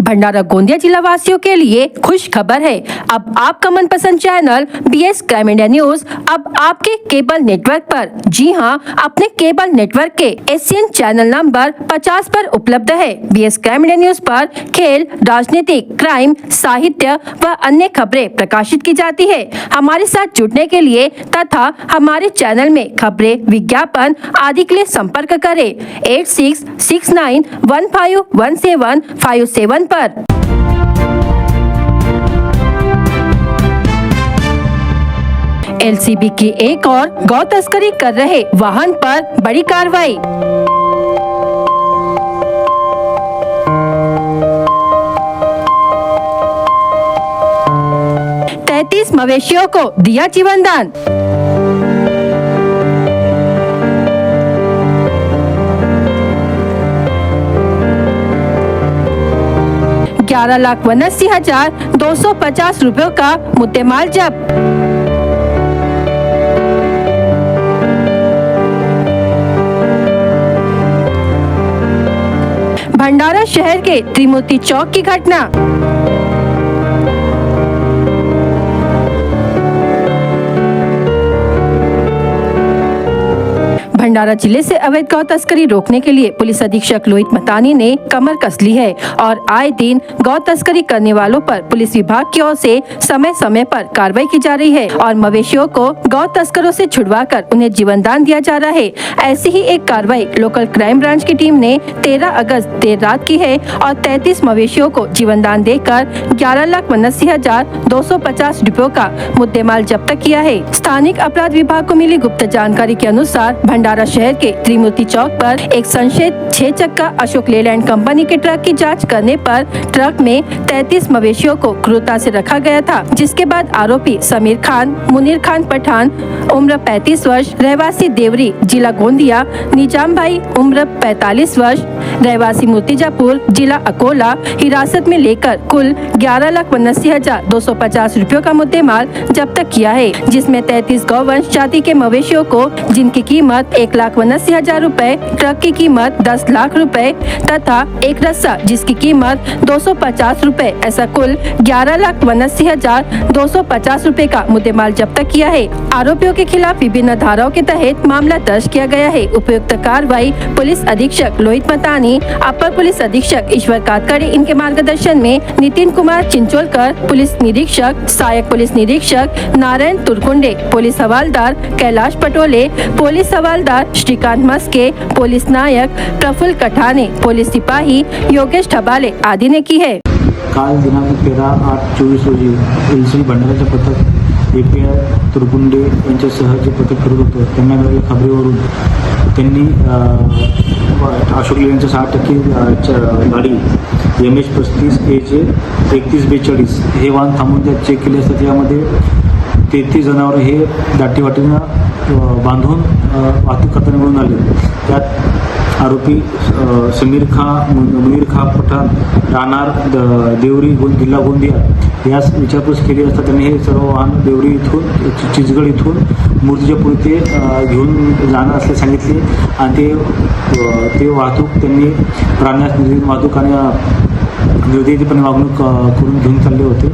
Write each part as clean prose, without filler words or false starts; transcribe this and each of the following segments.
भंडारा गोंदिया जिला वासियों के लिए खुश खबर है। अब आपका मनपसंद channel BS crime India news अब आपके केबल नेटवर्क पर, जी हां, अपने केबल नेटवर्क के एशियन चैनल नंबर 50 पर उपलब्ध है। BS क्राइम इंडिया न्यूज पर खेल, राजनीतिक, क्राइम, साहित्य व अन्य खबरें प्रकाशित की जाती है। हमारे साथ जुड़ने के लिए तथा हमारे चैनल में खबरें, विज्ञापन आदि के लिए संपर्क करें 8669151757 पर। LCB की एक और गौ तस्करी कर रहे वाहन पर बड़ी कार्रवाई। तैतीस मवेशियों को दिया जीवन दान। ₹11,79,250 का मुद्देमाल जब्त। भंडारा शहर के त्रिमूर्ति चौक की घटना। भंडारा जिले से अवैध गौ तस्करी रोकने के लिए पुलिस अधीक्षक लोहित मतानी ने कमर कस ली है और आए दिन गौ तस्करी करने वालों पर पुलिस विभाग की ओर से समय समय पर कार्रवाई की जा रही है और मवेशियों को गौ तस्करों से छुड़वाकर उन्हें जीवन दान दिया जा रहा है। ऐसी ही एक कार्रवाई लोकल क्राइम ब्रांच की टीम ने 13 अगस्त देर रात की है और 33 मवेशियों को जीवन दान देकर ₹11,79,250 का मुद्देमाल जब्त किया है। स्थानिक अपराध विभाग को मिली गुप्त जानकारी के अनुसार भंडारा शहर के त्रिमूर्ति चौक पर एक संशयित 6 चक्का अशोक लेलैंड कंपनी के ट्रक की जांच करने पर ट्रक में 33 मवेशियों को क्रूरता से रखा गया था, जिसके बाद आरोपी समीर खान, मुनीर खान पठान, उम्र 35 वर्ष, रहवासी देवरी, जिला गोंदिया, निजाम भाई, उम्र 45 वर्ष, रहवासी मूर्तिजापुर, जिला अकोला, हिरासत में लेकर कुल ₹11,79,250 का मुद्देमाल जब्त किया है, जिसमें 33 गौवंश जाति के मवेशियों को, जिनकी कीमत ₹1,79,000, ट्रक की कीमत ₹10 लाख तथा एक रस्सा जिसकी कीमत ₹250, ऐसा कुल ₹11,79,250 का मुद्देमाल जब्त किया है। आरोपियों के खिलाफ विभिन्न धाराओं के तहत मामला दर्ज किया गया है। उपयुक्त कार्रवाई पुलिस अधीक्षक लोहित मतानी, अपर पुलिस अधीक्षक ईश्वर कातकड़े, इनके मार्गदर्शन में नितिन कुमार चिंचोलकर, पुलिस निरीक्षक, सहायक पुलिस निरीक्षक Narayan तुरकुंडे, police havildar Kailash Patole, police havildar Shrikant Maske, police नायक प्रफुल्ल कठाने, पुलिस सिपाही योगेश ठबाले आदि ने की है। काल दिनांक 13/8/24 रोजी LCB भंडाराचे पथक AP तुरकुंडे यांच्यासह जे पथक करत होतं त्यांना मिळालेल्या खबरीवरून त्यांनी अशोक लेलँडच्या 6 टक्के गाडी MH35 AJ 3142 हे वाहन थांबून त्यात चेक केले असता त्यामध्ये 33 जनावर हे दाटीवाटीनं बांधून वाहतूक करताना मिळून आले। त्यात आरोपी समीर खान, मुनीर खान पठाण, राहणार देवरी, जिल्हा गोंदिया यास विचारपूस केली असता त्यांनी हे सर्व वाहन देवरी इथून चिचगड इथून मूर्तिजापूर ते घेऊन जाणार असल्याचे सांगितले आणि ते वाहतूक त्यांनी प्राण्यास वाहतूक आणि निर्दयीपणे वागणूक करून घेऊन चालले होते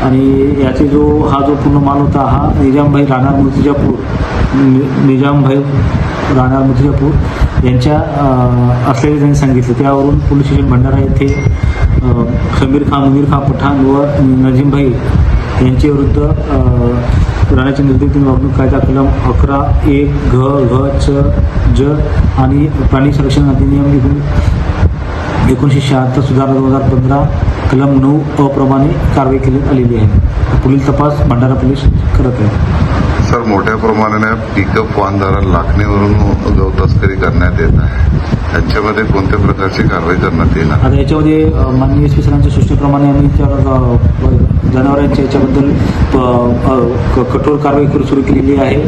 आणि याचे हा जो पूर्ण माल होता हा निजामभाई राहणार मूर्तिजापूर यांच्या असल्याचे त्यांनी सांगितले। त्यावरून पोलीस स्टेशन भंडारा येथे समीर खान, मुनीर खान पठाण व नजीमभाई यांच्या विरुद्ध प्राण्याच्या निर्दयीपणे वागणूक कायदा कलम 11(1) घ, च, ज आणि प्राणी संरक्षण अधिनियम 1976 सुधारणा 2015 कलम 9 अ प्रमाणे कारवाई करण्यात आलेली आहे। पुढील तपास भंडारा पोलीस करत आहे। सर, मोठ्या प्रमाणाने पिकअप वाहनधारक लाखणीवरून गौ तस्करी करण्यात येत आहे, त्यांच्यामध्ये कोणत्या प्रकारची कारवाई करण्यात येणार? आता याच्यामध्ये माननीय SP सरांच्या सूचनेप्रमाणे आम्ही त्या जनावरांच्या याच्याबद्दल कठोर कारवाई सुरू केलेली आहे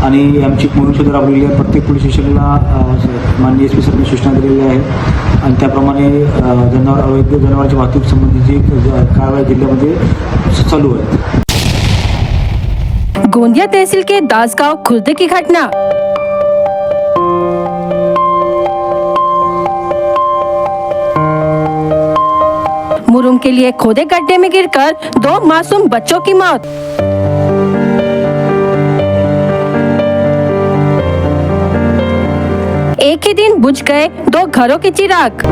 आणि आमची मोहीम सुद्धा राबवलेली आहे। प्रत्येक पोलीस स्टेशनला माननीय SP सरांनी सूचना दिलेल्या आहेत आणि त्याप्रमाणे अवैध जनावरांच्या वाहतूक संबंधीची कारवाई जिल्ह्यामध्ये चालू आहे। गोंदिया तहसील के दासगांव खुर्द की घटना। मुरुम के लिए खोदे गड्ढे में गिरकर 2 मासूम बच्चों की मौत। एक ही दिन बुझ गए 2 घरों के चिराग।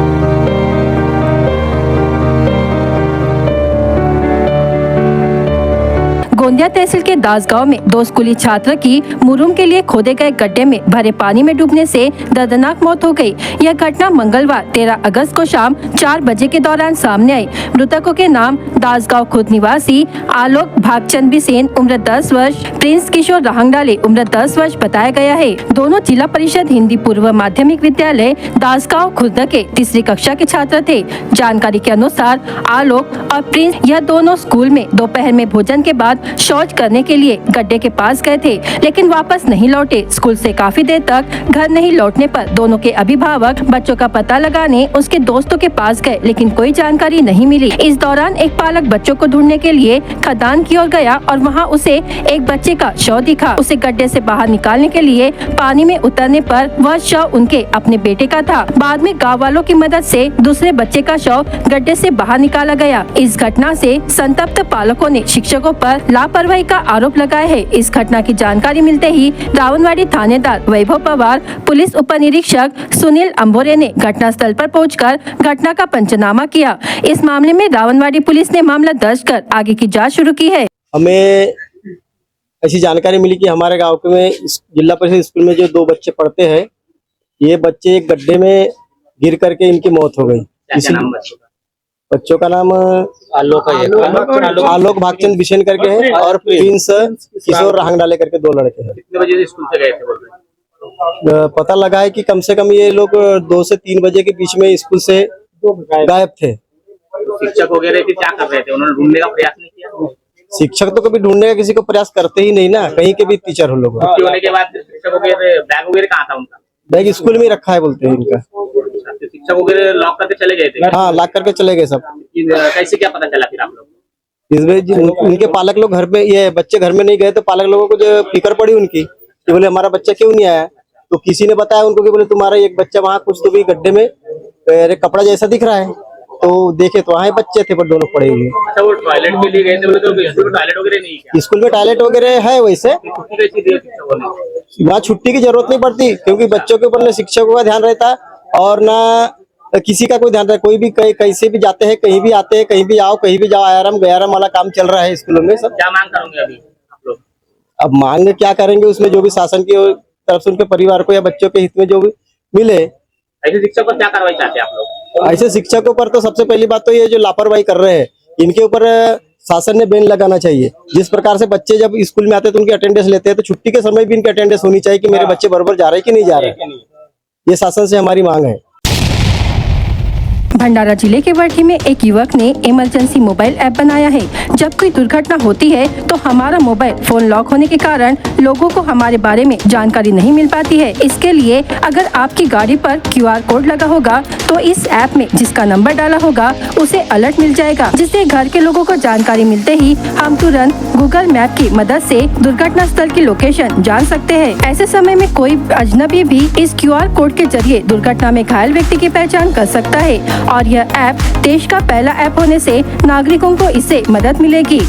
गोंदिया तहसील के दासगांव में 2 स्कूली छात्र की मुरुम के लिए खोदे गए गड्ढे में भरे पानी में डूबने से दर्दनाक मौत हो गई। यह घटना मंगलवार 13 अगस्त को शाम 4 बजे के दौरान सामने आई। मृतकों के नाम दासगांव खुद निवासी आलोक भागचंद बिसेन उम्र 10 वर्ष, प्रिंस किशोर रहंगडाले उम्र 10 वर्ष बताया गया है। दोनों जिला परिषद हिंदी पूर्व माध्यमिक विद्यालय दासगांव खुर्द के 3री कक्षा के छात्र थे। जानकारी के अनुसार आलोक और प्रिंस यह दोनों स्कूल में दोपहर में भोजन के बाद शौच करने के लिए गड्ढे के पास गए थे, लेकिन वापस नहीं लौटे। स्कूल से काफी देर तक घर नहीं लौटने पर दोनों के अभिभावक बच्चों का पता लगाने उसके दोस्तों के पास गए, लेकिन कोई जानकारी नहीं मिली। इस दौरान एक पालक बच्चों को ढूंढने के लिए खदान की ओर गया और वहां उसे एक बच्चे का शव दिखा। उसे गड्ढे से बाहर निकालने के लिए पानी में उतरने पर वह शव उनके अपने बेटे का था। बाद में गाँव वालों की मदद से दूसरे बच्चे का शव गड्ढे से बाहर निकाला गया। इस घटना से संतप्त पालकों ने शिक्षकों पर लापरवाही का आरोप लगाया है। इस घटना की जानकारी मिलते ही रावणवाड़ी थानेदार वैभव पवार, पुलिस उप निरीक्षक सुनील अंबोरे ने घटनास्थल पर पहुंचकर घटना का पंचनामा किया। इस मामले में रावणवाड़ी पुलिस ने मामला दर्ज कर आगे की जांच शुरू की है। हमें ऐसी जानकारी मिली कि हमारे गांव के में जिला परिषद स्कूल में जो 2 बच्चे पढ़ते हैं, ये बच्चे एक गड्ढे में गिर करके इनकी मौत हो गई। बच्चों का नाम आलोक भागचंद बिसेन करके है और प्रिंस किशोर रहंगडाले करके 2 लड़के हैं। कितने बजे स्कूल से गए थे बोल रहे? पता लगा है कि कम से कम ये लोग 2 से 3 बजे के बीच में स्कूल से गायब थे। शिक्षक वगैरह की क्या कर रहे थे? उन्होंने ढूंढने का प्रयास नहीं किया? शिक्षक तो कभी ढूंढने का किसी को प्रयास करते ही नहीं ना, कहीं के भी टीचर हो लोग। छुट्टी होने के बाद शिक्षक वगैरह बैग वगैरह कहाँ था उनका? बैग स्कूल में ही रखा है बोलते हैं इनका। शिक्षक वगैरह लॉक करके चले गए थे? हाँ, लॉक करके चले गए सब। कैसे क्या पता चला फिर आप लोग? इसमें उनके पालक लोग घर पे, ये बच्चे घर में नहीं गए तो पालक लोगों को जो फिक्र पड़ी उनकी कि बोले हमारा बच्चा क्यों नहीं आया, तो किसी ने बताया उनको कि बोले तुम्हारा एक बच्चा वहाँ कुछ तो भी गड्ढे में कपड़ा जैसा दिख रहा है, तो देखे तो वहाँ बच्चे थे पर दोनों पड़े हुए। अच्छा, वो टॉयलेट के लिए गए थे बोले, तो स्कूल में टॉयलेट वगैरह नहीं क्या? स्कूल में टॉयलेट वगैरह है, वैसे छुट्टी कैसी दी शिक्षकों ने? वहाँ छुट्टी की जरूरत नहीं पड़ती क्योंकि बच्चों के ऊपर न शिक्षकों का ध्यान रहता और न किसी का कोई ध्यान रहता। कोई भी कैसे भी जाते हैं, कहीं भी आते हैं, कहीं भी आओ, कहीं भी जाओ, आयाराम गयाराम वाला काम चल रहा है स्कूलों में सब। क्या मांग करोगे अभी आप लोग? अब मांग क्या करेंगे, उसमें जो भी शासन की तरफ से उनके परिवार को या बच्चों के हित में जो भी मिले। ऐसे शिक्षक पर क्या कार्रवाई चाहते हैं आप लोग? ऐसे शिक्षकों पर तो सबसे पहली बात तो ये जो लापरवाही कर रहे हैं इनके ऊपर शासन ने बैन लगाना चाहिए। जिस प्रकार से बच्चे जब स्कूल में आते हैं तो उनकी अटेंडेंस लेते हैं, तो छुट्टी के समय भी इनकी अटेंडेंस होनी चाहिए कि मेरे बच्चे बराबर जा रहे हैं कि नहीं जा रहे। ये शासन से हमारी मांग है। भंडारा जिले के वर्ठी में एक युवक ने इमरजेंसी मोबाइल ऐप बनाया है। जब कोई दुर्घटना होती है तो हमारा मोबाइल फोन लॉक होने के कारण लोगों को हमारे बारे में जानकारी नहीं मिल पाती है। इसके लिए अगर आपकी गाड़ी पर QR कोड लगा होगा तो इस ऐप में जिसका नंबर डाला होगा उसे अलर्ट मिल जाएगा, जिससे घर के लोगों को जानकारी मिलते ही हम तुरंत गूगल मैप की मदद से दुर्घटना स्थल की लोकेशन जान सकते हैं। ऐसे समय में कोई अजनबी भी इस QR कोड के जरिए दुर्घटना में घायल व्यक्ति की पहचान कर सकता है और यह ऐप देश का पहला ऐप होने से नागरिकों को इससे मदद मिलेगी।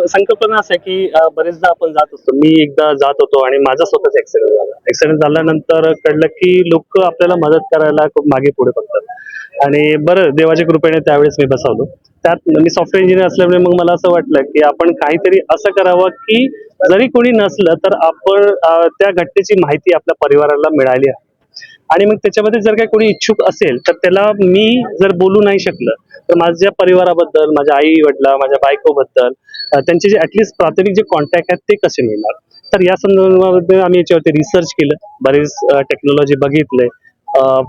संकल्पना असं आहे की बरेचदा आपण जात असतो. मी एकदा जात होतो आणि माझा स्वतःच ऍक्सिडेंट झाल्यानंतर कळलं की लोक आपल्याला मदत करायला खूप मागे पुढे बघतात आणि बरं देवाच्या कृपेने त्यावेळेस मी बसवलो. त्यात मी सॉफ्टवेअर इंजिनियर असल्यामुळे मग मला असं वाटलं की आपण काहीतरी असं करावं की जरी कोणी नसलं तर आपण त्या घटनेची माहिती आपल्या परिवाराला मिळाली आणि मग त्याच्यामध्ये जर काही कोणी इच्छुक असेल तर त्याला मी जर बोलू नाही शकलं तर माझ्या परिवाराबद्दल, माझ्या आई वडिला, माझ्या बायकोबद्दल त्यांचे जे ऍटलिस्ट प्राथमिक जे कॉन्टॅक्ट आहेत ते कसे मिळणार. तर या संदर्भामध्ये आम्ही याच्यावरती रिसर्च केलं, बरेच टेक्नॉलॉजी बघितलंय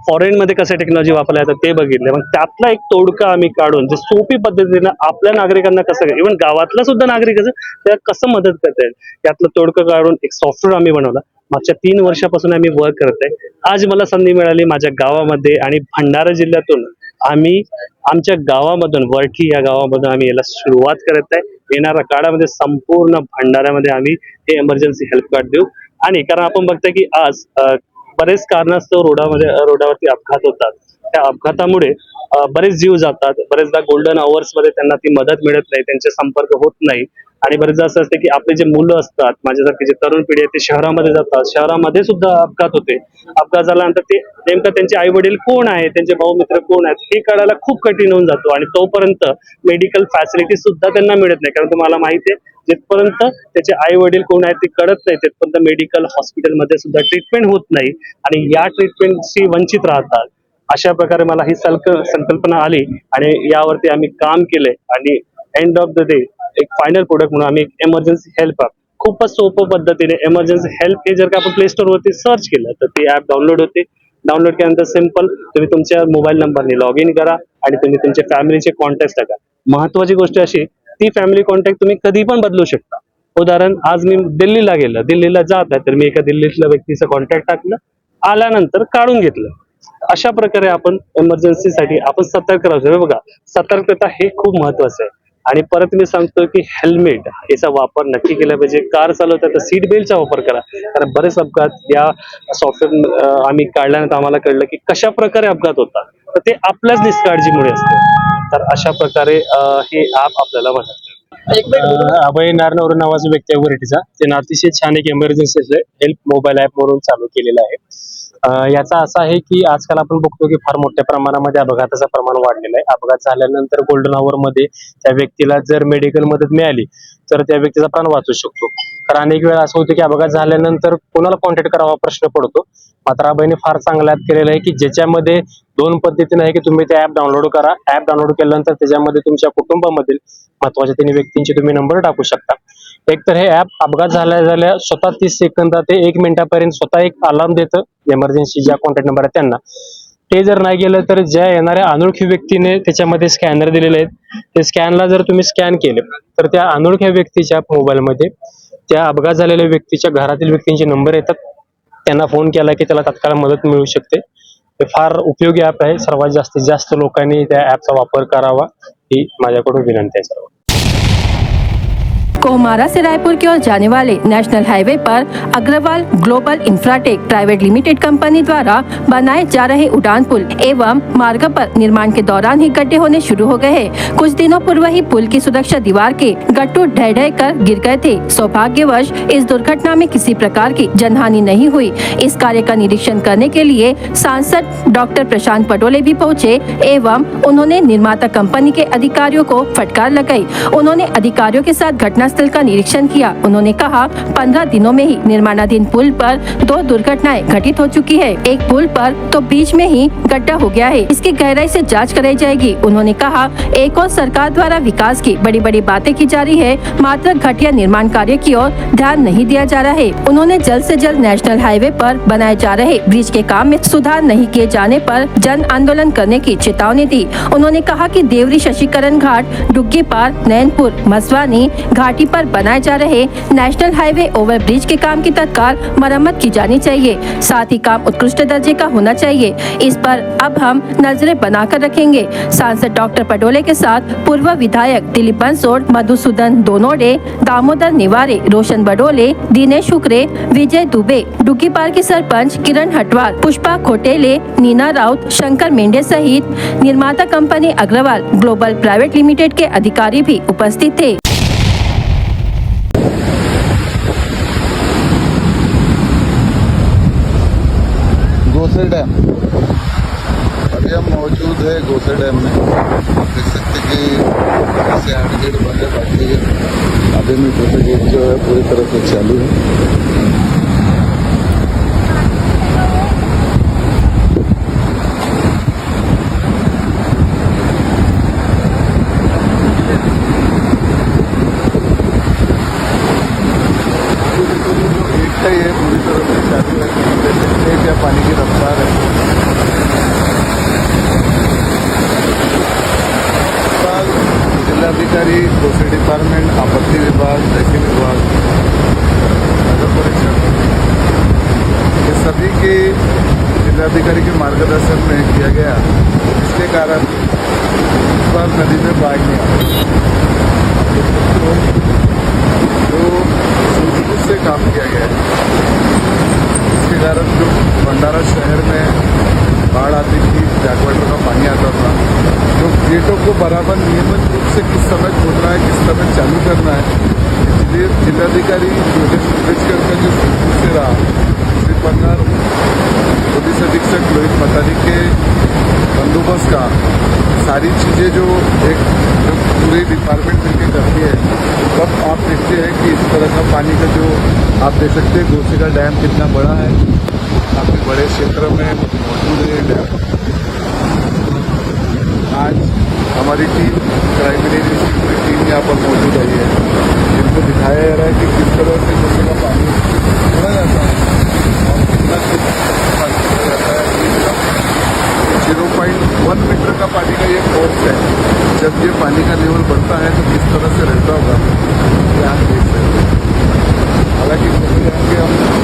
फॉरेन मध्ये कसं टेक्नॉलॉजी वापरल्या जातात ते बघितले. मग त्यातला एक तोडगा आम्ही काढून जे सोपी पद्धतीने आपल्या नागरिकांना कसं, इव्हन गावातला सुद्धा नागरिक त्याला कसं मदत करता येईल यातलं तोडकं काढून एक सॉफ्टवेअर आम्ही बनवला. मागच्या 3 वर्षापासून आम्ही वर्क करत आहे. आज मला संधी मिळाली माझ्या गावामध्ये आणि भंडारा जिल्ह्यातून आम्ही आमच्या गावामधून वरठी या गावामधून आम्ही याला सुरुवात करत आहे. येणाऱ्या काळामध्ये संपूर्ण भंडाऱ्यामध्ये आम्ही हे इमर्जन्सी हेल्प कार्ड देऊ. आणि कारण आपण बघतोय की आज बरेच कारणास्तव रोडावरती अपघात होतात. त्या अपघातामुळे बरेच जीव जातात. बरेचदा गोल्डन आवर्स मध्ये त्यांना ती मदत मिळत नाही, त्यांचे संपर्क होत नाही. आणि बरेचदा असं असतं की आपले जे मुलं असतात, माझ्यासारखी जे तरुण पिढी आहे, ते शहरामध्ये जातात. शहरामध्ये सुद्धा अपघात होते. अपघात झाल्यानंतर ते नेमकं त्यांचे आई वडील कोण आहेत, त्यांचे भाऊ मित्र कोण आहेत हे कळायला खूप कठीण होऊन जातो. आणि तोपर्यंत मेडिकल फॅसिलिटी सुद्धा त्यांना मिळत नाही. कारण तुम्हाला माहिती आहे, जिथपर्यंत त्याचे आई वडील कोण आहेत ते कळत नाही, तिथपर्यंत मेडिकल हॉस्पिटलमध्ये सुद्धा ट्रीटमेंट होत नाही आणि या ट्रीटमेंटशी वंचित राहतात. अशा प्रकारे मला ही संकल्पना आली आणि यावरती आम्ही काम केलंय. आणि एंड ऑफ द डे एक फायनल प्रोडक्ट म्हणून आम्ही एक इमर्जन्सी हेल्प ॲप खूपच सोपं पद्धतीने इमर्जन्सी हेल्प हे जर का आपण प्ले स्टोर वरती सर्च केलं तर ते ऍप डाउनलोड होते. डाउनलोड केल्यानंतर सिंपल तुम्ही तुमच्या मोबाईल नंबरने लॉग इन करा आणि तुम्ही तुमच्या फॅमिलीचे कॉन्टॅक्ट टाका. महत्वाची गोष्ट अशी, ती फॅमिली कॉन्टॅक्ट तुम्ही कधी पण बदलू शकता. उदाहरण, आज मी दिल्लीला गेलो, दिल्लीला जात आहे तर मी एका दिल्लीतल्या व्यक्तीचं कॉन्टॅक्ट टाकलं, आल्यानंतर काढून घेतलं. अशा प्रकारे आपण इमर्जन्सीसाठी आपण सतर्क राहतो. बघा, सतर्कता हे खूप महत्वाचं आहे. आणि परत मी सांगतो की हेल्मेट याचा वापर नक्की केला पाहिजे. कार चालवता तर सीट बेल्टचा वापर करा. कारण बरेच अपघात या सॉफ्टवेअर आम्ही काढल्यानंतर आम्हाला कळलं की कशा प्रकारे अपघात होतात, तर ते आपल्याच निष्काळजीमुळे असते. तर अशा प्रकारे हे ऍप आपल्याला मदत करते. अभय नारनवर नावाचा व्यक्ती आहे वरठीचा, त्यानं अतिशय छान एक इमर्जन्सी हेल्प मोबाईल ऍप म्हणून चालू केलेला आहे. याचा असा आहे की आजकाल आपण बघतो की फार मोठ्या प्रमाणामध्ये अपघाताचं प्रमाण वाढलेलं आहे. अपघात झाल्यानंतर गोल्डन आवर मध्ये त्या व्यक्तीला जर मेडिकल मदत मिळाली तर त्या व्यक्तीचा प्राण वाचू शकतो. कारण अनेक वेळा असं होतं की अपघात झाल्यानंतर कोणाला कॉन्टॅक्ट करावा प्रश्न पडतो. मात्र अभयने फार चांगला ऍप केलेला आहे की ज्याच्यामध्ये 2 पद्धतीने आहे की तुम्ही ते ऍप डाउनलोड करा. ऍप डाउनलोड केल्यानंतर त्याच्यामध्ये तुमच्या कुटुंबामधील महत्वाचे 3 व्यक्तींचे तुम्ही नंबर टाकू शकता. एक तर हे ऍप अपघात झाल्या स्वतः 30 सेकंदात ते 1 मिनिटापर्यंत स्वतः एक अलार्म देतं. इमर्जन्सी ज्या कॉन्टॅक्ट नंबर आहे त्यांना, ते जर नाही गेलं तर ज्या येणाऱ्या अनोळखी व्यक्तीने त्याच्यामध्ये स्कॅनर दिलेले आहेत, ते स्कॅनला जर तुम्ही स्कॅन केले तर त्या अनोळख्या व्यक्तीच्या मोबाईलमध्ये त्या अपघात झालेल्या व्यक्तीच्या घरातील व्यक्तींचे नंबर येतात. त्यांना फोन केला की त्याला तत्काळ मदत मिळू शकते. हे फार उपयोगी ऍप आहे. सर्वात जास्तीत जास्त लोकांनी त्या ऍपचा वापर करावा ही माझ्याकडून विनंती आहे सर्व. कोहमारा से रायपुर की ओर जाने वाले नेशनल हाईवे पर Agarwal Global Infratech Private Limited company द्वारा बनाए जा रहे उड़ान पुल एवं मार्ग पर निर्माण के दौरान ही गड्ढे होने शुरू हो गए हैं। कुछ दिनों पूर्व ही पुल की सुरक्षा दीवार के गट्टू ढह कर गिर गए थे। सौभाग्यवश इस दुर्घटना में किसी प्रकार की जनहानि नहीं हुई। इस कार्य का निरीक्षण करने के लिए सांसद डॉक्टर प्रशांत पटोले भी पहुंचे एवं उन्होंने निर्माता कंपनी के अधिकारियों को फटकार लगाई। उन्होंने अधिकारियों के साथ घटना स्थल का निरीक्षण किया। उन्होंने कहा 15 दिनों में ही निर्माणाधीन पुल पर 2 दुर्घटनाएं घटित हो चुकी है। एक पुल पर तो बीच में ही गड्ढा हो गया है, इसकी गहराई से जांच कराई जाएगी। उन्होंने कहा एक और सरकार द्वारा विकास की बड़ी बड़ी बातें की जा रही है, मात्र घटिया निर्माण कार्य की ओर ध्यान नहीं दिया जा रहा है। उन्होंने जल्द से जल्द नेशनल हाईवे पर बनाए जा रहे ब्रिज के काम में सुधार नहीं किए जाने पर जन आंदोलन करने की चेतावनी दी। उन्होंने कहा कि देवरी शशिकरण घाट, डुग्गी पार, नैनपुर, मसवानी घाटी पर बनाए जा रहे नेशनल हाईवे ओवर ब्रिज के काम की तत्काल मरम्मत की जानी चाहिए। साथ ही काम उत्कृष्ट दर्जे का होना चाहिए। इस पर अब हम नजरें बनाकर रखेंगे। सांसद डॉक्टर पटोले के साथ पूर्व विधायक दिलीप बंसोड़, मधुसूदन दोनोडे, दामोदर निवारे, रोशन बडोले, दिनेश हुक्रे, विजय दुबे, डुग्गी पार की सरपंच किरण हटवार, पुष्पा खोटेले, नीना राउत, शंकर मेंढे सहित निर्माता company Agarwal Global Private Limited के अधिकारी भी उपस्थित थे। गोसे डैम, अभी हम मौजूद है गोसे डैम में। देख सकते कि जैसे 8 गेट बंद है, बाकी आधे मीटर से गेट जो है पूरी तरह से चालू है। गेट है ये पूरी तरह से चालू है कि देख सकते हैं क्या पानी की रफ्तार है। जिलाधिकारी, कोसी डिपार्टमेंट, आपत्ति विभाग, तहसील विभाग, नगर परिषद, ये सभी के जिलाधिकारी के मार्गदर्शन में किया गया, इसके कारण इस बार नदी में बाढ़ नहीं आई। जो सूझबूझ से काम किया गया है, इसके कारण जो भंडारा शहर में बाढ़ आती थी, बैकवाटर का पानी आता था, जो गेटों को बराबर नियमित रूप से किस समय खोलना है, किस समय चालू करना है, इसलिए जिलाधिकारी योगेश कुरेजकर का जो सूझबूझ से रहा, श्री पन्नार पुलिस अधीक्षक लोहित मतारी के बंदोबस्त का सारी चीज़ें जो पूरी डिपार्टमेंट मिलकर करती है, तब आप देखते हैं कि इस तरह का पानी का जो आप देख सकते हैं गोसे का डैम कितना बड़ा है, काफ़ी बड़े क्षेत्र में मौजूद है डैम। आज हमारी टीम, क्राइम ब्रांच की पूरी टीम यहाँ पर मौजूद आई है, जिनको दिखाया जा रहा है कि किस तरह से गोसे का पानी छोड़ा जाता है और कितना पानी छोड़ा जाता है। 0.1 मीटर का पानी का ये फोर्स है, जब ये पानी का लेवल बढ़ता है तो किस तरह से रहता होगा, ये आप देख सकते हैं। हालांकि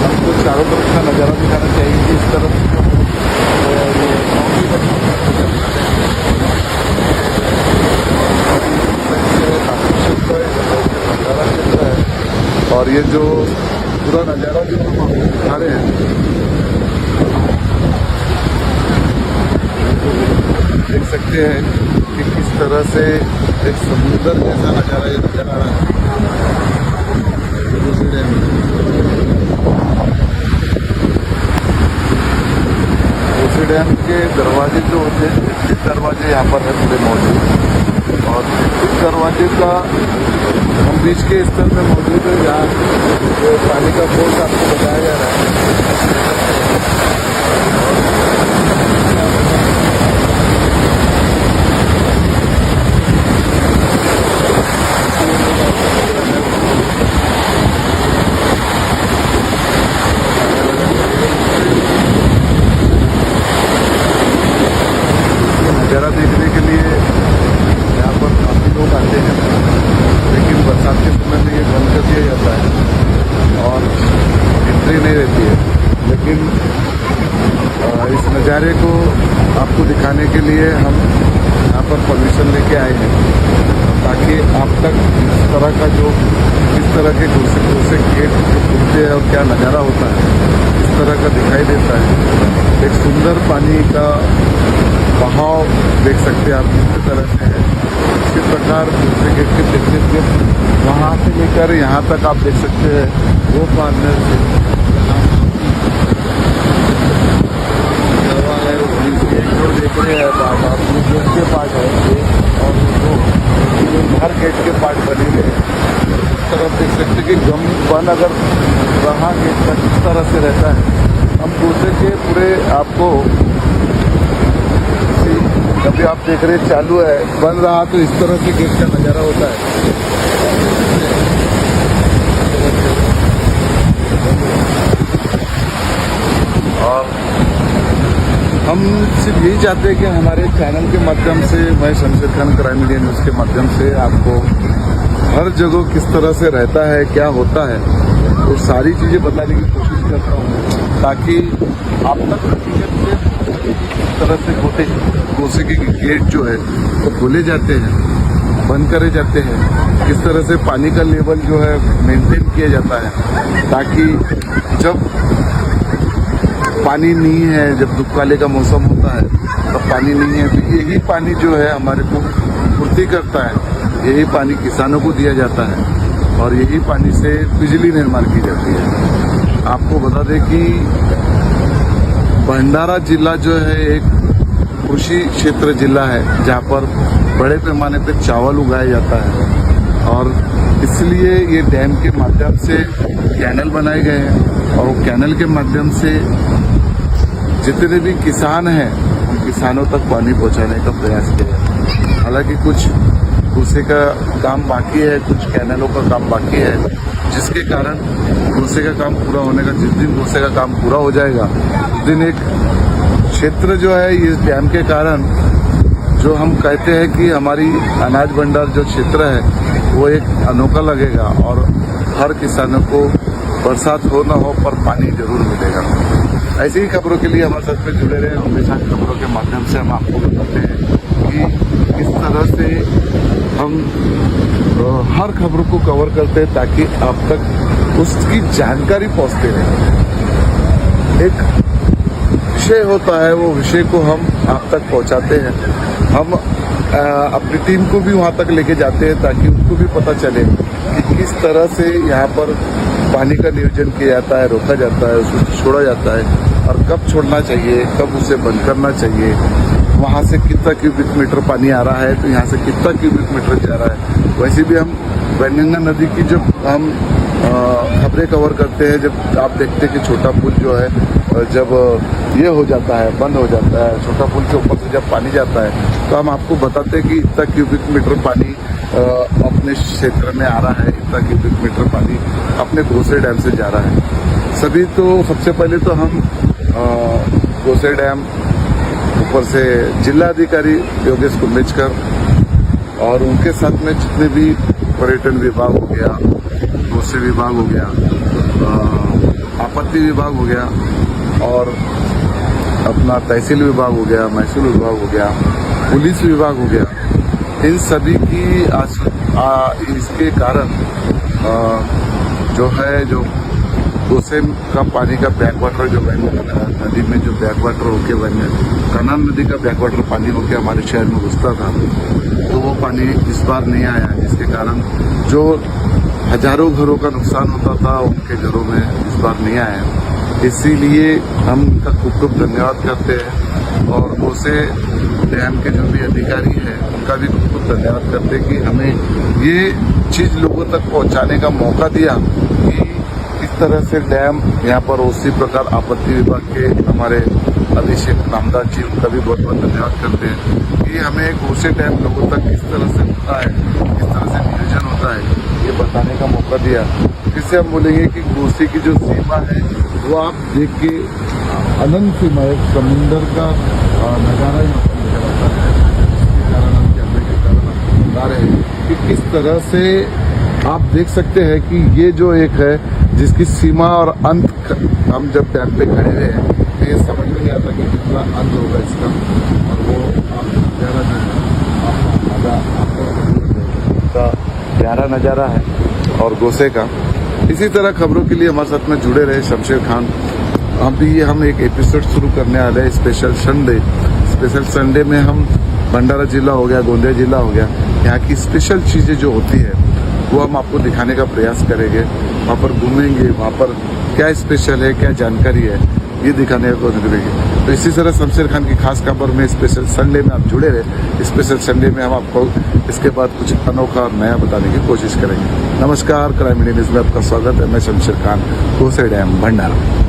हमको चारों तरफ का नज़ारा दिखाना चाहिए कि इस तरफ नज़ारा क्षेत्र है और ये जो पूरा नज़ारा जो हम आपको दिखा रहे हैं, देख सकते हैं कि किस तरह से एक समुंदर जैसा नज़ारा ये नजर आ रहा है। कोसी डैम के दरवाजे जो होते हैं, 33 दरवाजे यहाँ पर है पूरे मौजूद, और 33 दरवाजे का हम बीच के स्थल में मौजूद है, जहाँ जो पानी का फोर्स आपको बताया जा रहा है। नज़ारा देखने के लिए यहाँ पर काफ़ी लोग आते हैं, लेकिन बरसात के समय में ये बंद कर दिया जाता है और एंट्री नहीं रहती है। लेकिन इस नज़ारे को आपको दिखाने के लिए हम यहाँ पर परमिशन लेके आए हैं, ताकि आप तक इस तरह का जो इस तरह के दूसरे गेट जो खुलते हैं और क्या नज़ारा होता है, इस तरह का दिखाई देता है। एक सुंदर पानी का बहाव देख सकते हैं आप किस तरह से है। इसी प्रकार दूसरे गेट के देखते वहाँ से लेकर यहाँ तक आप देख सकते हैं, वो पार्टनर से जो देख रहे हैं आप गेट के पार्ट है और जो हर गेट के पार्ट बने हुए इस तरफ देख सकते कि बन अगर रहा गेट का किस तरह से रहता है। हम दूसरे के पूरे आपको अभी आप देख रहे हैं चालू है, बन रहा तो इस तरह से गेट का नज़ारा होता है। और हम सिर्फ यही चाहते हैं कि हमारे चैनल के माध्यम से, मैं Shamsher Khan crime media news के माध्यम से आपको हर जगह किस तरह से रहता है, क्या होता है, वो सारी चीज़ें बताने की कोशिश करता हूँ, ताकि आप तक हकीकत से इस तरह से कोसे के गेट जो है वो खोले जाते हैं, बंद करे जाते हैं, किस तरह से पानी का लेवल जो है मेंटेन किया जाता है, ताकि जब पानी नहीं है, जब धूप वाले का मौसम होता है तब पानी नहीं है, तो यही पानी जो है हमारे को पूर्ति करता है, यही पानी किसानों को दिया जाता है और यही पानी से बिजली निर्माण की जाती है। आपको बता दें कि भंडारा जिला जो है एक कृषि क्षेत्र जिला है, जहाँ पर बड़े पैमाने पर चावल उगाया जाता है और इसलिए ये डैम के माध्यम से कैनल बनाए गए हैं और वो कैनल के माध्यम से जितने भी किसान हैं उन किसानों तक पानी पहुंचाने का प्रयास किया है। हालांकि कुछ कृषि का काम बाकी है, कुछ कैनलों का काम बाकी है, जिसके कारण गोसे का काम पूरा होने का, जिस दिन गोसे का काम पूरा हो जाएगा उस दिन एक क्षेत्र जो है इस डैम के कारण, जो हम कहते हैं कि हमारी अनाज भंडार जो क्षेत्र है वो एक अनोखा लगेगा और हर किसानों को बरसात हो न हो पर पानी जरूर मिलेगा। ऐसी ही खबरों के लिए हमारे साथ में जुड़े रहे। हमेशा खबरों के माध्यम से हम आपको बताते हैं कि किस तरह से हम हर खबरों को कवर करते हैं ताकि आप तक उसकी जानकारी पहुंचते रहे। एक विषय होता है, वो विषय को हम आप तक पहुंचाते हैं। हम अपनी टीम को भी वहां तक लेके जाते हैं ताकि उनको भी पता चले कि किस तरह से यहाँ पर पानी का नियोजन किया जाता है, रोका जाता है, उसको छोड़ा जाता है और कब छोड़ना चाहिए, कब उसे बंद करना चाहिए, वहाँ से कितना क्यूबिक मीटर पानी आ रहा है तो यहाँ से कितना क्यूबिक मीटर जा रहा है। वैसे भी हम वैनगंगा नदी की जब हम खबरें कवर करते हैं, जब आप देखते हैं कि छोटा पुल जो है जब ये हो जाता है, बंद हो जाता है, छोटा पुल के ऊपर से जब पानी जाता है तो हम आपको बताते हैं कि इतना क्यूबिक मीटर पानी अपने क्षेत्र में आ रहा है, इतना क्यूबिक मीटर पानी अपने घोसे डैम से जा रहा है। सबसे पहले तो हम घोसे डैम ऊपर से जिला अधिकारी योगेश कुंभेजकर और उनके साथ में जितने भी पर्यटन विभाग हो गया, घोसे विभाग हो गया, आपत्ति विभाग हो गया और अपना तहसील विभाग हो गया, महसूल विभाग हो गया, पुलिस विभाग हो गया, इन सभी की इसके कारण जो है जो घोसे का पानी का बैक वाटर जो नदी में जो बैक वाटर होके कनान नदी का बैक वाटर पानी होके हमारे शहर में घुसता था, तो वो पानी इस बार नहीं आया, जिसके कारण जो हजारों घरों का नुकसान होता था उनके घरों में इस बार नहीं आया। इसीलिए हम उनका खूब खूब धन्यवाद करते हैं और घोसे डैम के जो भी अधिकारी हैं उनका भी खूब खूब धन्यवाद करते हैं कि हमें ये चीज़ लोगों तक पहुंचाने का मौका दिया कि इस तरह से डैम यहाँ पर उसी प्रकार आपत्ति विभाग के हमारे अभिषेक नामदार जी, उनका भी बहुत बहुत धन्यवाद करते हैं कि हमें घोसे डैम लोगों तक किस तरह से होता है, किस तरह से नियोजन होता है, ये बताने का मौका दिया। इससे हम बोलेंगे कि घोसे की जो सीमा है वो आप देख के अनंत सीमा है, समुंदर का नज़ारा नजर आता है। इसके कारण हम कैमरे के कारण आपको बता रहे हैं कि किस तरह से आप देख सकते हैं कि ये जो एक है जिसकी सीमा और अंत हम जब डैम पे खड़े हुए हैं तो ये समझ में नहीं आता कि कितना अंत होगा इसका, और वो प्यारा नज़ारा है और घोसे का। इसी तरह खबरों के लिए हमारे साथ में जुड़े रहे शमशेर खान। हम एक एपिसोड शुरू करने वाले हैं स्पेशल संडे में हम भंडारा जिला हो गया, गोंदिया जिला हो गया, यहाँ की स्पेशल चीज़ें जो होती है वो हम आपको दिखाने का प्रयास करेंगे। वहाँ पर घूमेंगे, वहाँ पर क्या स्पेशल है, क्या जानकारी है, ये दिखाने को करेंगे। तो इसी तरह शमशेर खान की खास खबर में स्पेशल संडे में आप जुड़े रहे। स्पेशल संडे में हम आपको इसके बाद कुछ अनोखा और नया बताने की कोशिश करेंगे। नमस्कार, क्राइम इंडिया न्यूज़ में आपका स्वागत है। मैं शमशेर खान, घोसे डैम, भंडारा।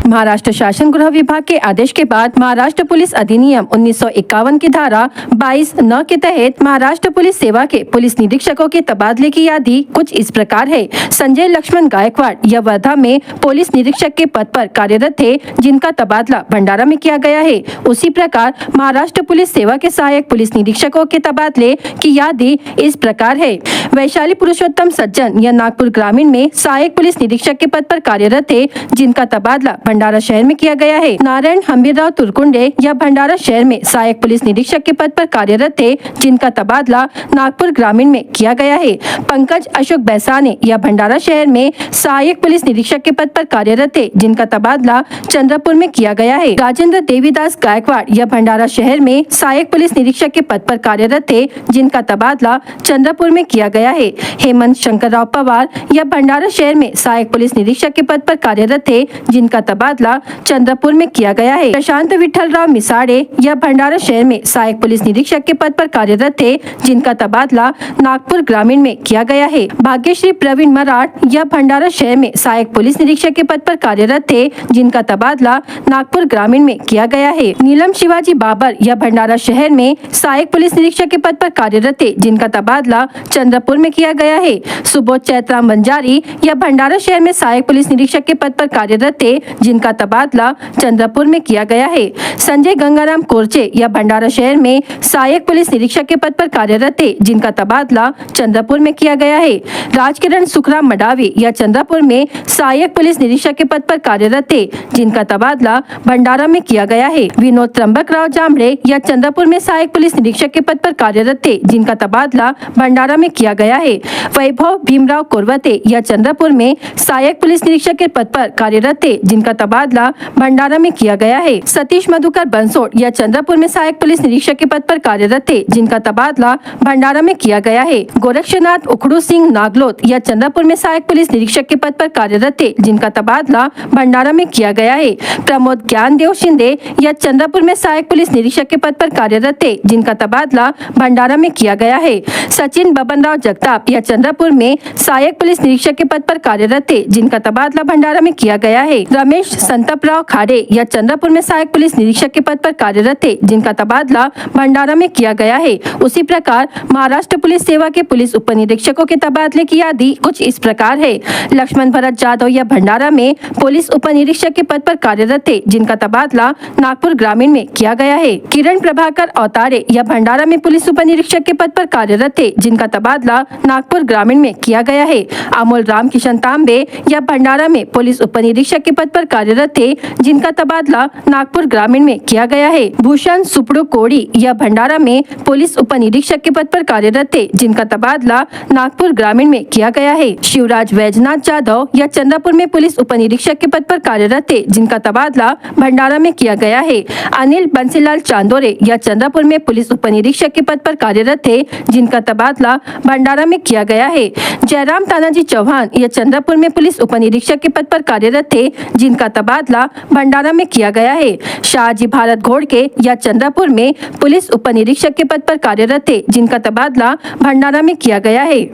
महाराष्ट्र शासन गृह विभाग के आदेश के बाद महाराष्ट्र पुलिस अधिनियम 1951 की धारा 22(9) के तहत महाराष्ट्र पुलिस सेवा के पुलिस निरीक्षकों के तबादले की यादी कुछ इस प्रकार है। संजय लक्ष्मण गायकवाड़ यह वर्धा में पुलिस निरीक्षक के पद पर कार्यरत थे, जिनका तबादला भंडारा में किया गया है। उसी प्रकार महाराष्ट्र पुलिस सेवा के सहायक पुलिस निरीक्षकों के तबादले की यादी इस प्रकार है। वैशाली पुरुषोत्तम सज्जन यह नागपुर ग्रामीण में सहायक पुलिस निरीक्षक के पद पर कार्यरत थे, जिनका तबादला भंडारा शहर में किया गया है। नारायण हंबीरराव तुरकुंडे यह भंडारा शहर में सहायक पुलिस निरीक्षक के पद पर कार्यरत थे, जिनका तबादला नागपुर ग्रामीण में किया गया है। पंकज अशोक बैसाने यह भंडारा शहर में सहायक पुलिस निरीक्षक के पद पर कार्यरत थे, जिनका तबादला चंद्रपुर में किया गया है। राजेंद्र देवीदास गायकवाड़ यह भंडारा शहर में सहायक पुलिस निरीक्षक के पद पर कार्यरत थे, जिनका तबादला चंद्रपुर में किया गया है। हेमंत शंकरराव पवार यह भंडारा शहर में सहायक पुलिस निरीक्षक के पद पर कार्यरत थे, जिनका तबादला तबादला चंद्रपुर में किया गया है। प्रशांत विठलराव मिसाड़े यह भंडारा शहर में सहायक पुलिस निरीक्षक के पद पर कार्यरत थे, जिनका तबादला नागपुर ग्रामीण में किया गया है। भाग्यश्री प्रवीण मराठ यह भंडारा शहर में सहायक पुलिस निरीक्षक के पद पर कार्यरत थे, जिनका तबादला नागपुर ग्रामीण में किया गया है। नीलम शिवाजी बाबर यह भंडारा शहर में सहायक पुलिस निरीक्षक के पद पर कार्यरत थे, जिनका तबादला चंद्रपुर में किया गया है। सुबोध चैत्राम बंजारी यह भंडारा शहर में सहायक पुलिस निरीक्षक के पद पर कार्यरत थे, जिनका तबादला चंद्रपुर में किया गया है। संजय गंगाराम कोरचे यह भंडारा शहर में सहायक पुलिस निरीक्षक के पद पर कार्यरत थे, जिनका तबादला चंद्रपुर में किया गया है। राजकिरण सुखराम मडावी यह चंद्रपुर में सहायक पुलिस निरीक्षक के पद पर कार्यरत थे, जिनका तबादला भंडारा में किया गया है। विनोद त्र्यंबकराव जामड़े यह चंद्रपुर में सहायक पुलिस निरीक्षक के पद पर कार्यरत थे, जिनका तबादला भंडारा में किया गया है। वैभव भीमराव कोरवते यह चंद्रपुर में सहायक पुलिस निरीक्षक के पद पर कार्यरत थे, जिनका तबादला भंडारा में किया गया है। सतीश मधुकर बंसोड़ यह चंद्रपुर में सहायक पुलिस निरीक्षक के पद पर कार्यरत थे, जिनका तबादला भंडारा में किया गया है। गोरक्षनाथ उखड़ू सिंह नागलोत यह चंद्रपुर में सहायक पुलिस निरीक्षक के पद पर कार्यरत थे, जिनका तबादला भंडारा में किया गया है। प्रमोद ज्ञानदेव शिंदे यह चंद्रपुर में सहायक पुलिस निरीक्षक के पद पर कार्यरत थे, जिनका तबादला भंडारा में किया गया है। सचिन बबनराव जगताप यह चंद्रपुर में सहायक पुलिस निरीक्षक के पद पर कार्यरत थे, जिनका तबादला भंडारा में किया गया है। रमेश संतपराव खाड़े यह चंद्रपुर में सहायक पुलिस निरीक्षक के पद पर कार्यरत थे, जिनका तबादला भंडारा में किया गया है। उसी प्रकार महाराष्ट्र पुलिस सेवा के पुलिस उप निरीक्षकों के तबादले की यादी कुछ इस प्रकार है। लक्ष्मण भरत जाधव यह भंडारा में पुलिस उप निरीक्षक के पद पर कार्यरत थे, जिनका तबादला नागपुर ग्रामीण में किया गया है। किरण प्रभाकर अवतारे यह भंडारा में पुलिस उप निरीक्षक के पद पर कार्यरत थे, जिनका तबादला नागपुर ग्रामीण में किया गया है। अमोल रामकिशन तांबे यह भंडारा में पुलिस उप निरीक्षक के पद पर कार्यरत थे, जिनका तबादला नागपुर ग्रामीण में किया गया है। भूषण सुपड़ू कोड़ी यह भंडारा में पुलिस उप निरीक्षक के पद पर कार्यरत थे, जिनका तबादला नागपुर ग्रामीण में किया गया है। शिवराज वैजनाथ जाधव यह चंद्रपुर में पुलिस उप निरीक्षक के पद पर कार्यरत थे, जिनका तबादला भंडारा में किया गया है। अनिल बंसीलाल चांदोरे यह चंद्रपुर में पुलिस उप निरीक्षक के पद पर कार्यरत थे, जिनका तबादला भंडारा में किया गया है। जयराम तानाजी चौहान यह चंद्रपुर में पुलिस उप निरीक्षक के पद पर कार्यरत थे, जिनका तबादला भंडारा में किया गया है। शाहजी भारत घोड़के यह चंद्रपुर में पुलिस उप निरीक्षक के पद पर कार्यरत थे, जिनका तबादला भंडारा में किया गया है।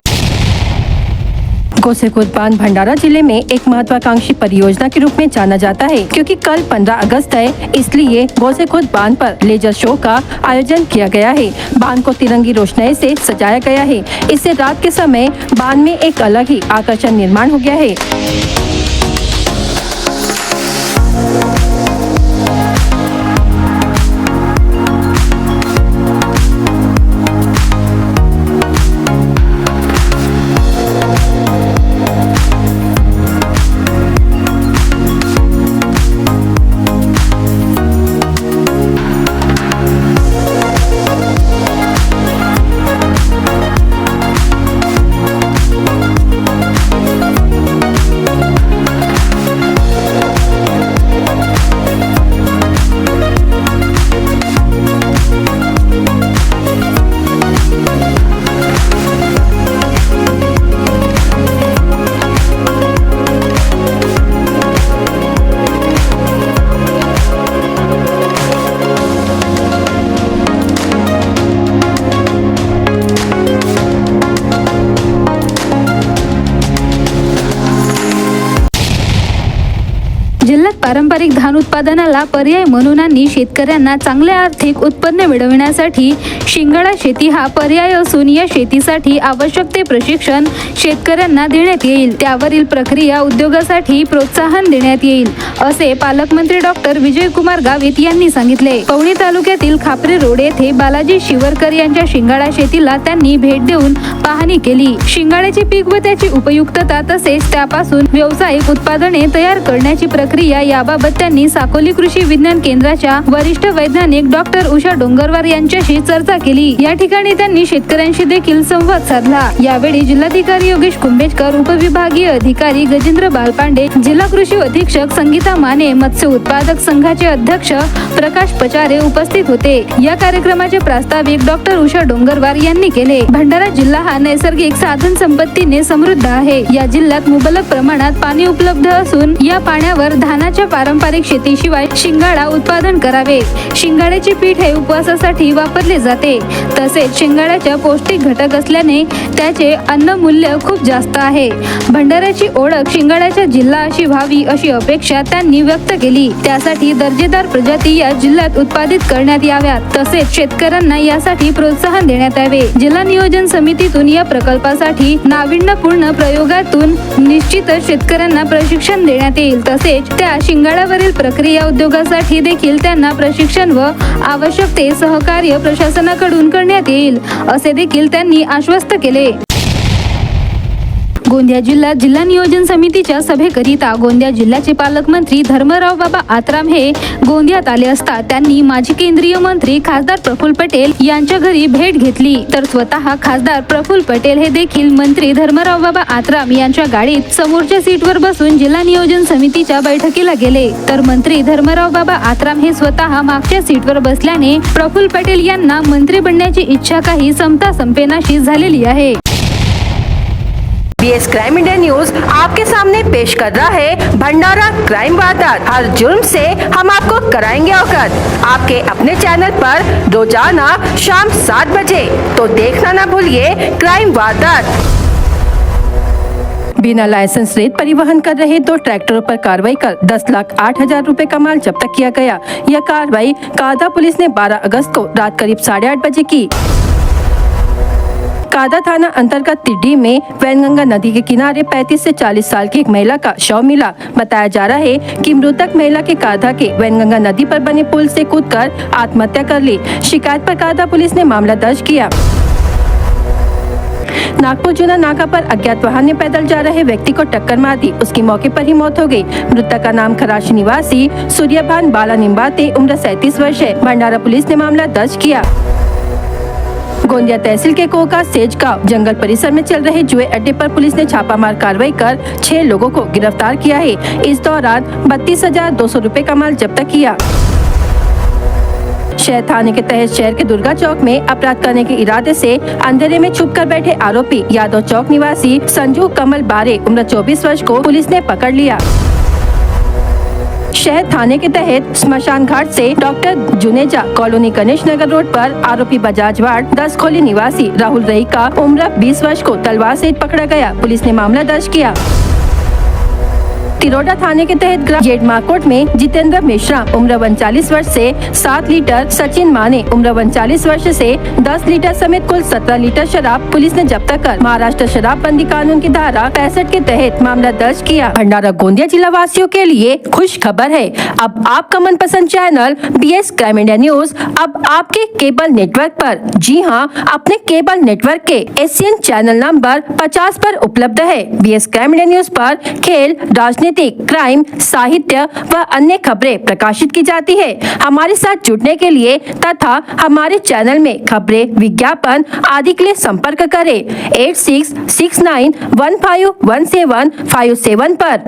गोसेखुर्द बांध भंडारा जिले में एक महत्वाकांक्षी परियोजना के रूप में जाना जाता है, क्योंकि कल 15 अगस्त है, इसलिए गोसेखुर्द बांध पर लेजर शो का आयोजन किया गया है। बांध को तिरंगी रोशनाई से सजाया गया है। इससे रात के समय बांध में एक अलग ही आकर्षण निर्माण हो गया है। जिल्ह्यात पारंपरिक धान उत्पादनाला पर्याय म्हणून आणि शेतकऱ्यांना चांगले आर्थिक उत्पन्न मिळविण्यासाठी शिंगाडा शेती हा पर्याय असून या शेतीसाठी आवश्यक ते प्रशिक्षण शेतकऱ्यांना देण्यात येईल, त्यावरील प्रक्रिया उद्योगासाठी प्रोत्साहन देण्यात येईल, असे पालकमंत्री डॉक्टर विजयकुमार गावित यांनी सांगितले। पवनी तालुक्यातील खापरे रोड येथे बालाजी शिवरकर यांच्या शिंगाडा शेतीला त्यांनी भेट देऊन पाहणी केली। शिंगाड्याचे पीक व त्याची उपयुक्तता तसेच त्यापासून व्यावसायिक उत्पादने तयार करण्याची प्रक्रिया याबाबत त्यांनी साकोली कृषी विज्ञान केंद्राच्या वरिष्ठ वैज्ञानिक डॉक्टर उषा डोंगरवार यांच्याशी चर्चा केली। या ठिकाणी त्यांनी शेतकऱ्यांशी देखील संवाद साधला। यावेळी जिल्हाधिकारी योगेश कुंभेजकर, उपविभागीय अधिकारी गजेंद्र बालपांडे, जिल्हा कृषी अधीक्षक संगीता माने, मत्स्य उत्पादक संघाचे अध्यक्ष प्रकाश पचारे उपस्थित होते। या कार्यक्रमाचे प्रास्ताविक डॉक्टर उषा डोंगरवार यांनी केले। भंडारा जिल्हा हा नैसर्गिक साधन संपत्तीने समृद्ध आहे। या जिल्ह्यात मुबलक प्रमाणात पाणी उपलब्ध असून या पाण्यावर धानाच्या पारंपरिक पारंपरिक शेतीशिवाय शिंगाडा उत्पादन करावे. शिंगाड्याचे पीठ हे उपवासासाठी वापरले जाते. तसेच शिंगाड्याच्या पौष्टिक घटक असल्याने त्याचे अन्न मूल्य खूप जास्त आहे. भंडाऱ्याची ओळख शिंगाड्याचा जिल्हा अशी व्हावी अशी अपेक्षा त्यांनी व्यक्त केली. त्यासाठी दर्जेदार प्रजाती या जिल्ह्यात उत्पादित करण्यात याव्यात. तसेच शेतकऱ्यांना यासाठी प्रोत्साहन देण्यात यावे. जिल्हा नियोजन समितीतून या प्रकल्पासाठी नाविन्यपूर्ण प्रयोगातून निश्चितच शेतकऱ्यांना प्रशिक्षण देण्यात येईल. तसेच त्या शिंगाड्यावरील प्रक्रिया उद्योगासाठी देखील त्यांना प्रशिक्षण व आवश्यक ते सहकार्य प्रशासनाकडून करण्यात येईल असे देखील त्यांनी आश्वस्त केले. गोंदिया जिल्ह्यात जिल्हा नियोजन समितीच्या सभेकरिता गोंदिया जिल्ह्याचे पालकमंत्री धर्मराव बाबा आत्राम हे गोंदियात आले असता त्यांनी माजी केंद्रीय मंत्री खासदार प्रफुल्ल पटेल यांच्या घरी भेट घेतली. तर स्वतः खासदार प्रफुल्ल पटेल हे देखील मंत्री धर्मराव बाबा आत्राम यांच्या गाडीत समोरच्या सीटवर बसून जिल्हा नियोजन समितीच्या बैठकीला गेले. तर मंत्री धर्मराव बाबा आत्राम हे स्वतः मागच्या सीटवर बसल्याने प्रफुल्ल पटेल यांना मंत्री बनण्याची इच्छा काही संपता संपेनाशी झालेली आहे. BS क्राइम इंडिया न्यूज आपके सामने पेश कर रहा है भंडारा क्राइम वारदात। हर जुर्म से हम आपको कराएंगे अवगत। आपके अपने चैनल पर रोजाना शाम 7 बजे, तो देखना ना भूलिए क्राइम वारदात। बिना लाइसेंस रेत परिवहन कर रहे 2 ट्रैक्टरों पर कार्रवाई कर 10,08,000 रुपए का माल जब्त किया गया। यह कार्रवाई कादा पुलिस ने 12 अगस्त को रात करीब 8:30 बजे की। कादा थाना अंतर्गत तिड्डी में वैनगंगा नदी के किनारे 35 से 40 साल की एक महिला का शव मिला। बताया जा रहा है कि मृतक महिला के कादा के वैनगंगा नदी पर बने पुल से कूदकर आत्महत्या कर ली। शिकायत पर कादा पुलिस ने मामला दर्ज किया। नागपुर जूना नाका पर अज्ञात वाहन ने पैदल जा रहे व्यक्ति को टक्कर मार दी। उसकी मौके पर ही मौत हो गई। मृतक का नाम खराशी निवासी सूर्यभान बाला निम्बाते उम्र 37 वर्ष है। भंडारा पुलिस ने मामला दर्ज किया। गोंदिया तहसील के कोका सेज गांव जंगल परिसर में चल रहे जुए अड्डे पर पुलिस ने छापामार कार्रवाई कर 6 लोगों को गिरफ्तार किया है। इस दौरान 32,200 रुपए का माल जब्त किया। शहर थाने के तहत शहर के दुर्गा चौक में अपराध करने के इरादे से अंधेरे में छुपकर बैठे आरोपी यादव चौक निवासी संजू कमल बारे उम्र 24 वर्ष को पुलिस ने पकड़ लिया। शहर थाने के तहत स्मशान घाट से doctor Juneja colony Ganesh Nagar road पर आरोपी बजाज वार्ड 10 खोली निवासी राहुल रई का उम्र 20 वर्ष को तलवार से पकड़ा गया। पुलिस ने मामला दर्ज किया। तिरोडा थाने के तहत ग्राम जेड मार्कोट में जितेंद्र मिश्रा उम्र 39 वर्ष से 7 लीटर, सचिन माने उम्र 39 वर्ष से 10 लीटर समेत कुल 17 लीटर शराब पुलिस ने जब्त कर महाराष्ट्र शराबबंदी कानून की धारा 65 के तहत मामला दर्ज किया। भंडारा गोंदिया जिला वासियों के लिए खुश खबर है। अब आपका मनपसंद channel BS crime India news अब आपके केबल नेटवर्क पर, जी हाँ, अपने केबल नेटवर्क के एशियन चैनल नंबर 50 पर उपलब्ध है। BS क्राइम इंडिया न्यूज पर खेल, राजनीति, क्राइम, साहित्य व अन्य खबरें प्रकाशित की जाती है। हमारे साथ जुड़ने के लिए तथा हमारे चैनल में खबरें, विज्ञापन आदि के लिए संपर्क करें 8669151757 पर।